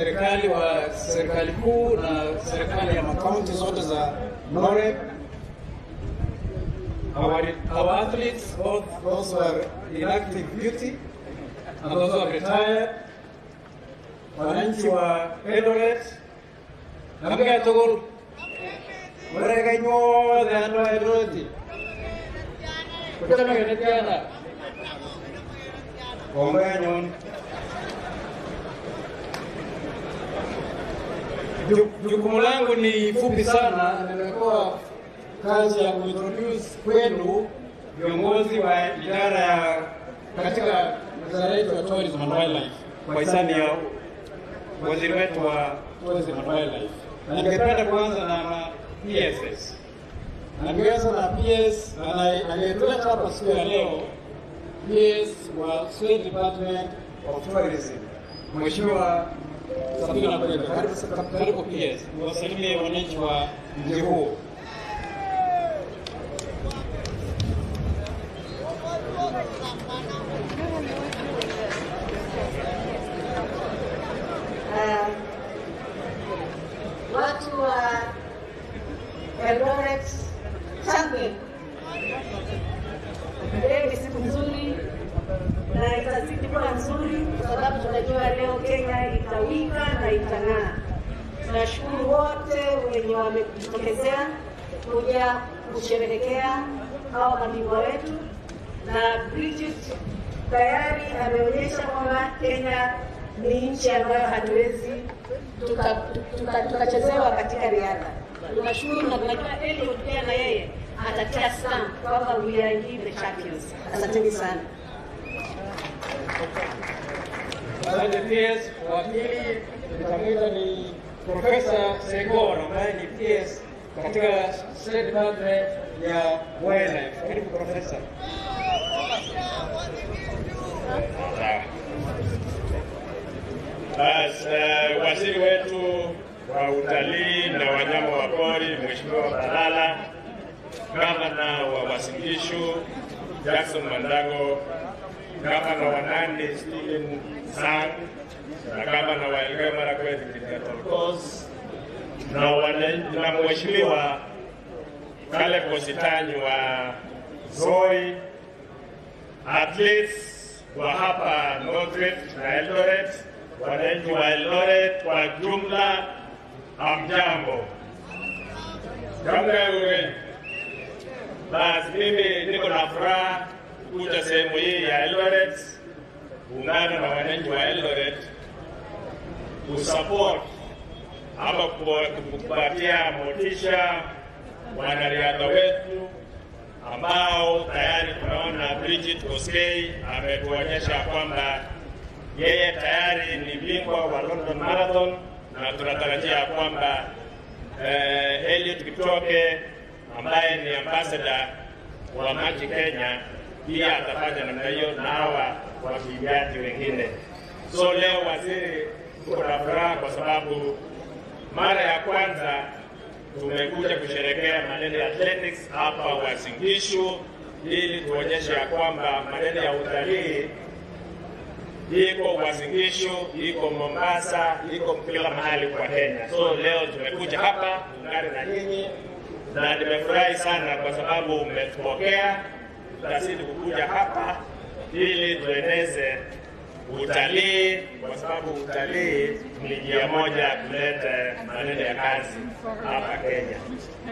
serikali kuu na serikali ya makaunti zote za NOREP, our athletes, both those who are in active duty and those who are retired, wananchi wa Eldoret, na mga tugul, wala kanyo dano Eldoret. Kutama kanetiana, kumbaya nyon. Jukumu langu ni fupi sana, nimekuwa kazi ya kuintroduce kwenu viongozi wa idara ya katika wizara yetu ya tourism and wildlife kwa hisani ya waziri wetu wa tourism and wildlife. Na ningependa kuanza na PSS. Na ningeanza na PS aliyetuleta hapa siku ya leo, PS wa State Department of Tourism, Mheshimiwa Safina Kwekwe. Karibu PS, wasalimie wananchi wa mji huu. Watu wa Eldoret champion. Leo ni siku nzuri na itazidi kuwa nzuri kwa sababu tunajua leo Kenya itawika na itang'aa. Tunashukuru wote wenye wamejitokezea kuja kusherehekea hao mabingwa wetu, na Bridget tayari ameonyesha kwamba Kenya ni nchi ambayo hatuwezi tukachezewa katika riadha. Tunashukuru na tunajua Eliud pia na yeye atatia stamp kwamba we are indeed the champions. Asanteni sana. Asante PS. Wa pili nitamwita ni Professor Segor ambaye ni PS katika State Department ya Wildlife. Karibu Professor. Waziri wetu wa utalii na wanyama wa pori Mheshimiwa Balala, gavana wa Uasin Gishu Jackson Mandago, gavana wa Nandi Stephen Sang, na gavana wa Elgeyo Marakwet Kos, na Mheshimiwa Caleb Kositanyi wa Zoi, athletes wa hapa North Rift na Eldoret, wananchi wa Eldoret kwa jumla, amjambo. Basi mimi niko na furaha kuja sehemu hii ya Eldoret, kuungana na wananchi wa Eldoret kusupport ama kupatia motisha wanariadha wetu ambao tayari tunaona Bridget Kosgei ametuonyesha kwamba yeye tayari ni bingwa wa London Marathon, na tunatarajia kwamba Eliud Kipchoge ambaye ni ambassador wa maji Kenya pia atafanya namna hiyo, na hawa wakimbiaji wengine. So leo waziri, tuko na furaha kwa sababu mara ya kwanza tumekuja kusherehekea maneno ya athletics hapa Uasin Gishu, ili tuonyeshe ya kwamba maneno ya utalii iko Uasin Gishu, iko Mombasa, iko kila mahali kwa Kenya. So leo tumekuja hapa kuungana na nyinyi, na nimefurahi sana kwa sababu umetupokea. Tutazidi kukuja hapa ili tueneze utalii, kwa sababu utalii ni njia moja kuleta maneno ya kazi hapa Kenya.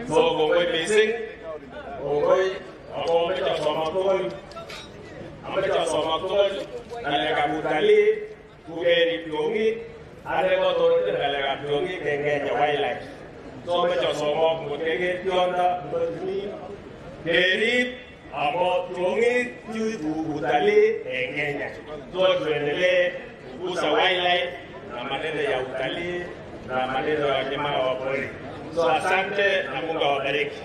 So gongoi missing, gongoi akomecha somakoli, amecha somakoli, nalega utalii, kugeri piongi, arego torote nalega piongi Kenya wildlife. So mecha somak mutege pionda, geri amo piongi juu utalii Kenya. So tuendelee kukuza wildlife na maneno ya utalii na maneno ya wanyama wa pori. So asante na Mungu awabariki.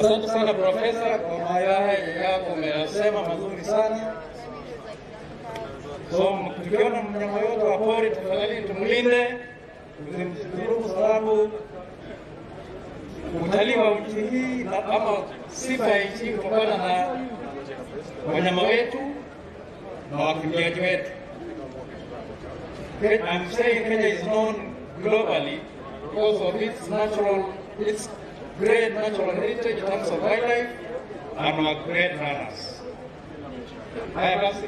Asante sana Profesa kwa mayai yako umeyasema mazuri sana. So tukiona mnyama yote wa pori tafadhali tumlinde, tusimdhuru, sababu utalii wa nchi hii ama sifa ya nchi kutokana na wanyama wetu na wakimbiaji wetu. I'm saying Kenya is known globally because of its great natural heritage in terms of wildlife and our great runners. Haya basi,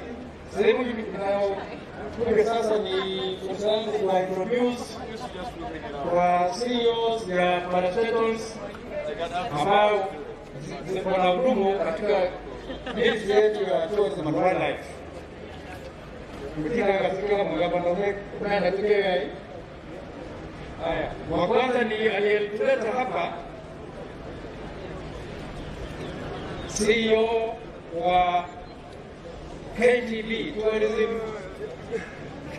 sehemu inayokuja sasa ni fursa yangu kuwa introduce kwa CEOs ya parastatals ambao wanahudumu katika nchi yetu ya tourism and wildlife. Katika mgabano huu tukiwa haya, wa kwanza ni aliyetuleta hapa CEO wa KTB Tourism,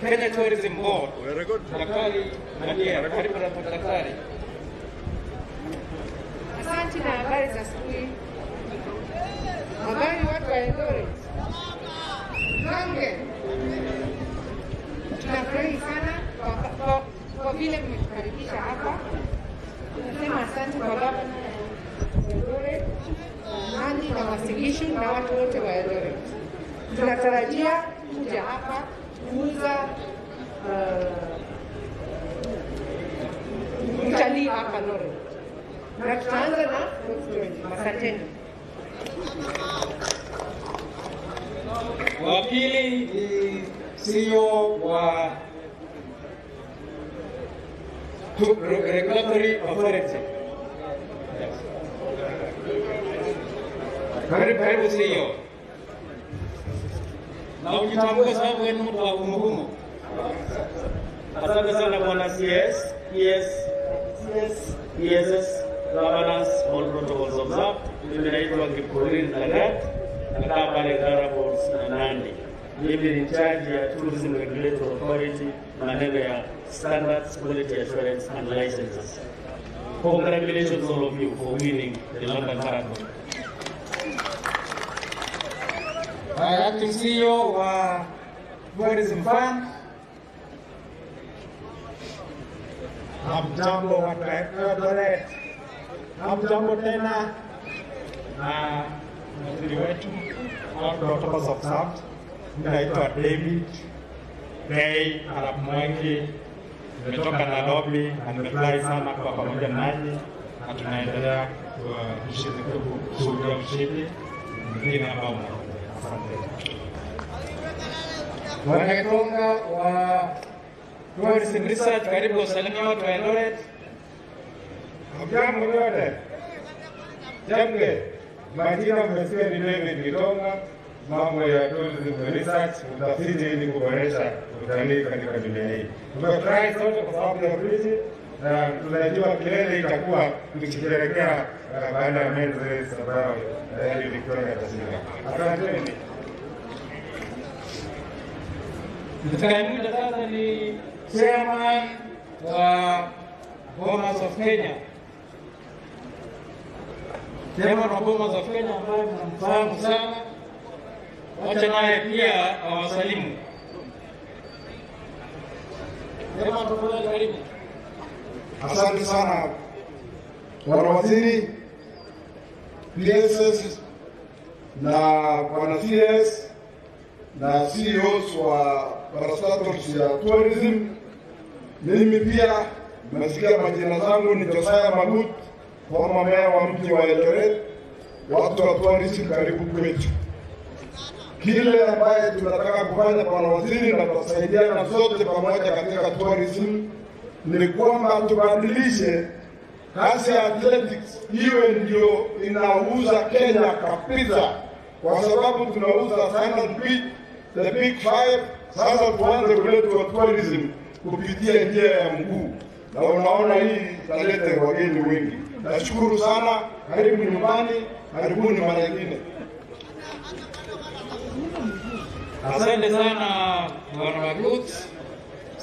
Kenya Tourism Board, Daktari Nadia. Karibu na daktari. Asante na habari za siku hii. Habari watu wa Eldoret. Kange. Tunafurahi sana kwa vile mmetukaribisha hapa. Tunasema asante kwa gavana ya Eldoret, Nandi na Wasilishu na watu wote wa Eldoret. Tunatarajia kuja hapa kuuza utalii hapa Eldoret. Na tutaanza na asanteni. Wa pili ni CEO wa Regulatory Authority. Karibu CEO. Na ujitambue sababu wewe ni mtu wa umuhimu. Asante sana bwana CS, ESS, governance, all protocols observed. Mimi naitwa Kipchoge nakaa pale Garaports na Nandi. Mimi ni charge ya Tourism Regulatory Authority, maneno ya standards, quality assurance and licenses. Congratulations all of you for winning the London Marathon. Acting CEO wa Tourism Fund. Hamjambo watu wa Eldoret. Hamjambo tena na mzuri wetu all protocols observed. Naitwa David Gay Arab Mweki, nimetoka Nairobi na nimefurahi sana kwa pamoja nanyi na tunaendelea kushuhudia ushindi mwingine ambao unaendelea. Asante. Bwana Kitonga wa Tourism Research, karibu usalimia watu wa Eldoret. Hamjambo nyote. Jamge, majina mmesikia ni David Kitonga, mambo ya tourism research, utafiti ili kuboresha utalii katika dunia hii. Tumefurahi sote kwa sababu ya utalii na tunajua kilele itakuwa tukisherehekea baada ya men's race ambayo Eliud Victoria atashinda. Asanteni. Tutakayemuita sasa ni chairman wa Bomas of Kenya. Chairman wa Bomas of Kenya ambaye mnamfahamu sana. Wacha naye pia awasalimu. Chairman, tafadhali karibu. Asante sana bwana waziri, PSS na bwana CS na CEOs wa parastatals ya tourism. Mimi pia nimesikia majina zangu ni Josiah Magut, former mayor wa mji wa Eldoret. Watu wa tourism karibu kwetu. Kile ambaye tunataka kufanya bwana waziri na tutasaidiana zote pamoja katika tourism ni kwamba tubadilishe kazi ya athletics iwe ndio inauza Kenya kabisa, kwa sababu tunauza sana the big five. Sasa tuanze kuleta tourism kupitia njia ya mguu, na unaona hii italeta wageni wengi. Nashukuru sana, karibu nyumbani, karibuni mara nyingine. Asante sana bwana Magut,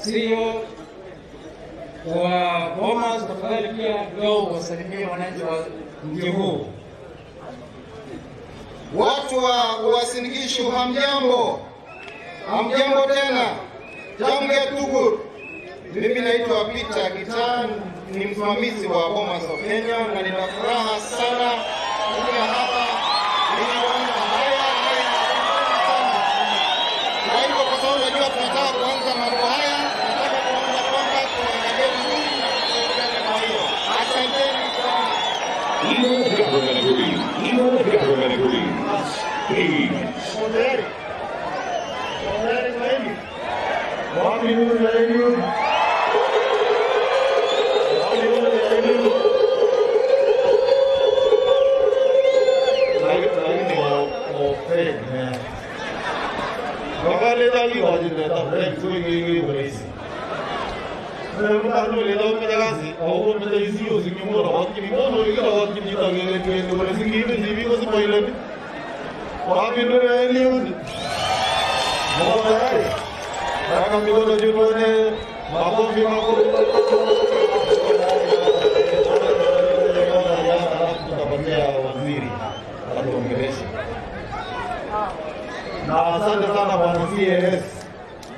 CEO wa Bomas. Tafadhali pia leo wasalimie wananchi wa mji huu. Watu wa Uasin Gishu, hamjambo? Hamjambo tena? Jamge Tugur. Mimi naitwa Peter Gitan, ni msimamizi wa Bomas of Kenya na nina furaha sana kuja hapa nilipoanza haya. Kwa hivyo kwa sababu najua tunataka kuanza mambo haya, nataka kuanza kwamba tuangalie vizuri na tusaidiane kwa hiyo. Asanteni sana. Even the government agrees. Even the government agrees. Please. Eliud. Kama mikono juu tuone makofi tutapatia waziri atuongeleshe. Na asante sana bwana CS.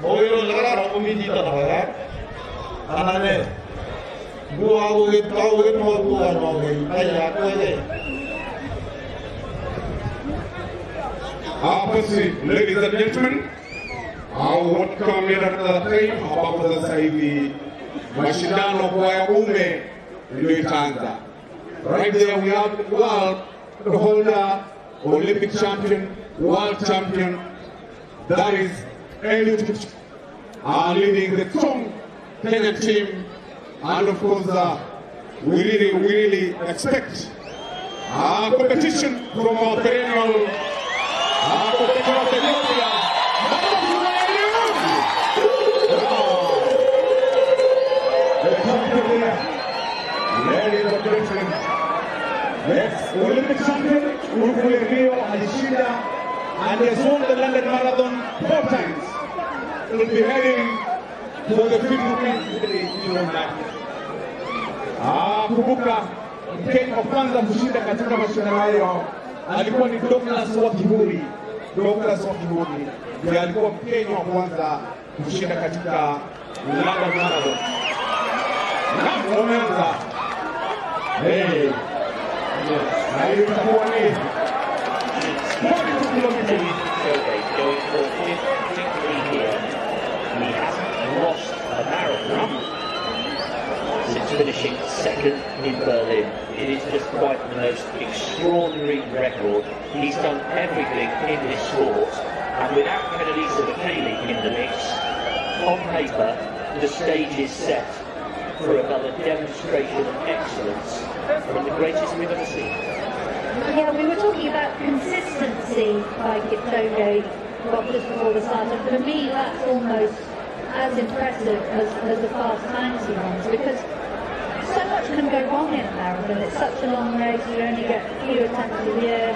Moyo lagara komiti tatabaga. Anane. Gua uget mo aya kwele. Ladies and gentlemen, welcome here at the time ambapo sasa hivi mashindano kwa yaume ndio itaanza. Right there we have the world holder, Olympic champion, world champion, that is Eliud, leading the strong Kenyan team, and of course we really expect competition from our perennial competition of Ethiopia. Ladies and gentlemen, yes, Olympic champion, Rio alishinda, and has won the London Marathon 4 times. Will be heading for the 50 kilo marathon. Kumbuka, Mkenya wa kwanza kushinda katika mashindano hayo alikuwa ni Douglas wa Kiburi. Douglas wa Kiburi ndiye alikuwa Mkenya wa kwanza kushinda katika London Marathon. Na umeanza. Hey. Na hiyo itakuwa ni 42 kilometers. Going for a 50 here. He hasn't lost a marathon since finishing second in Berlin. It is just quite the most extraordinary record. He's done everything in this sport, and without Kalenjins in the mix, on paper, the stage is set for another demonstration of excellence from the greatest we've ever seen. Yeah, we were talking about consistency by Kipchoge just before the start, and for me that's almost as impressive as the fast times he runs, because so much can go wrong in a marathon. It's such a long race, you only get a few attempts a year,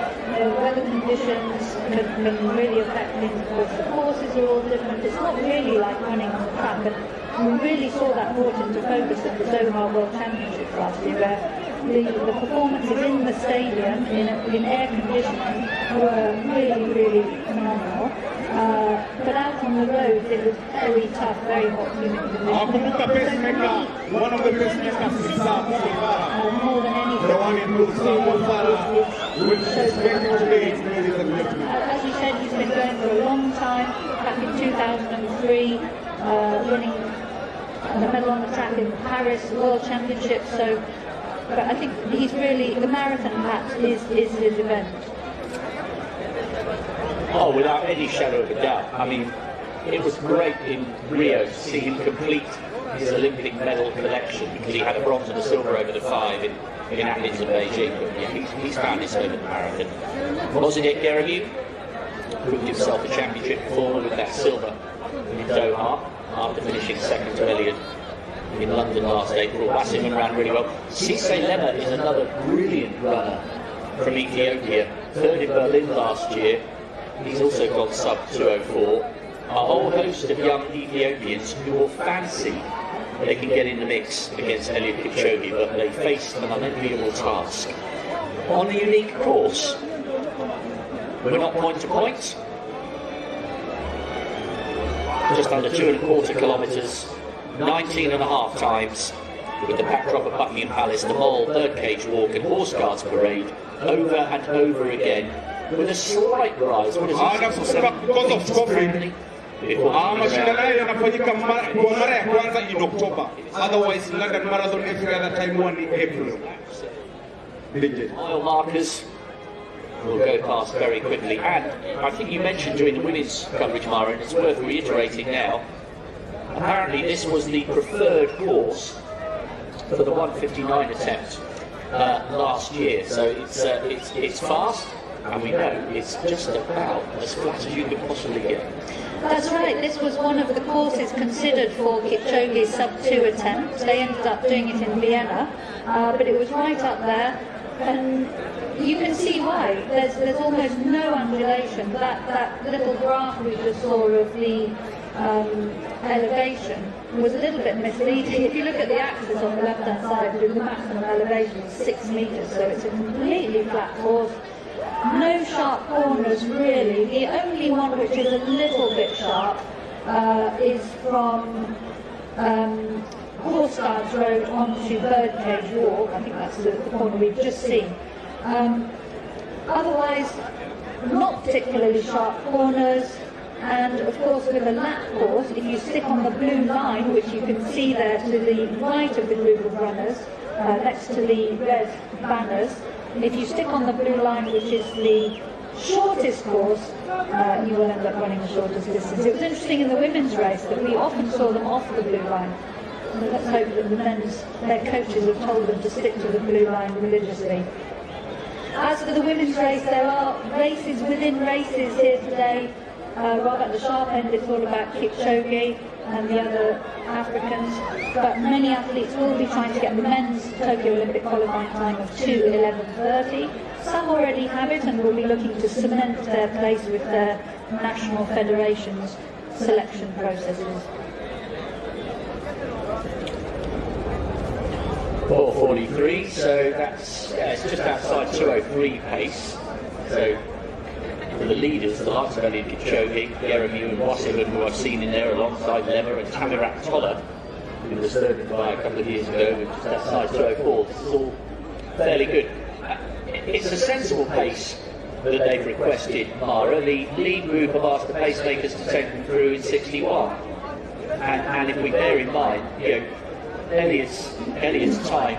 weather conditions can really affect things, of course the courses are all different. It's not really like running on the track, and we really saw that brought into focus at the Doha World Championships last year, where the performances in the stadium in air conditioning were really phenomenal. But out on the road it was very tough, very hot, humid conditions. One of the pacemakers is more than anything. The one in which is getting today, ladies and gentlemen. As you said, he's been going for a long time. Back in 2003, winning the medal on the track in Paris World Championships. So, but I think he's really, the marathon perhaps is his event. Oh, without any shadow of a doubt. I mean, it was great in Rio to see him complete his Olympic medal collection, because he had a bronze and a silver over the 5 in Athens and Beijing. But yeah, he's found his home in the marathon. Wasn't it, Eliud? Proved himself a championship performer with that silver in Doha after finishing second to Eliud in London last April. Wasserman ran really well. Kosgei is another brilliant runner from Ethiopia, third in Berlin last year. He's also gone sub 2:04. A whole host of young Ethiopians who will fancy they can get in the mix against Eliud Kipchoge, but they face an unenviable task on a unique course. We're not point to point. Just under 2¼ kilometres, 19.5 times, with the backdrop of Buckingham Palace, the Mole, Birdcage Walk and Horse Guards Parade, over and over again, with a slight rise. What is it? Because of COVID, mashindano haya yanafanyika kwa mara ya kwanza in October. Otherwise, London Marathon every other time one in April. Mile markers will go past very quickly, and I think you mentioned during the women's coverage, Mara, and it's worth reiterating now, apparently this was the preferred course for the 1:59 attempt last year, so it's fast, and we know it's just about as flat as you could possibly get. That's right, this was one of the courses considered for Kipchoge's sub-2 attempt. They ended up doing it in Vienna, but it was right up there, and you can see why. There's almost no undulation. That little graph we just saw of the elevation was a little bit misleading. If you look at the axis on the left-hand side, the maximum elevation is 6 metres, so it's a completely flat course. No sharp corners really. The only one which is a little bit sharp is from Horse Guards Road onto Birdcage Walk. I think that's the corner we've just seen. Otherwise, not particularly sharp corners. And of course, with a lap course, if you stick on the blue line, which you can see there to the right of the group of runners, next to the red banners, if you stick on the blue line, which is the shortest course, you will end up running the shortest distance. It was interesting in the women's race that we often saw them off the blue line. Let's hope that their coaches have told them to stick to the blue line religiously. As for the women's race, there are races within races here today. Right at the sharp end, it's all about Kipchoge and the other Africans, but many athletes will be trying to get the men's Tokyo Olympic qualifying time of 2:11:30. Some already have it and will be looking to cement their place with their national federations' selection processes. 4:43, so that's it's just outside 2:03 pace. So for the leaders, the likes of Eliud Kipchoge, Yeremu and Wassiman, who I've seen in there alongside Lemmer and Tamirat Toller, who was third in Dubai a couple of years ago, with just outside 2:04. This is all fairly good. It's a sensible pace that they've requested, Mara. The lead group have asked the pacemakers to take them through in 61. And if we bear in mind, Eliud's time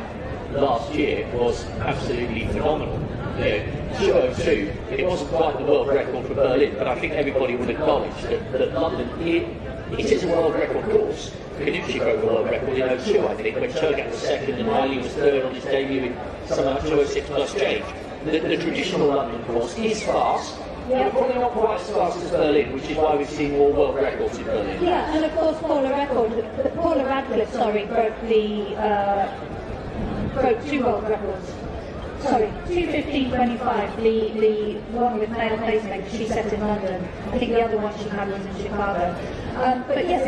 last year was absolutely phenomenal. 2:02, it wasn't quite the world record for Berlin, but I think everybody would acknowledge that London, it is a world record course. Kalenjins broke the world record in 02, I think, when Turgat was second and Riley was third on his debut in something like 2:06 plus change. The traditional London course is fast, but probably not quite as fast as Berlin, which is why we've seen more world records in Berlin. Yeah, and of course Paula Radcliffe, broke 2 world records. Sorry, 2:15:25, the one with male pacemaker, she set in London. I think the other one she had was in Chicago. But yes,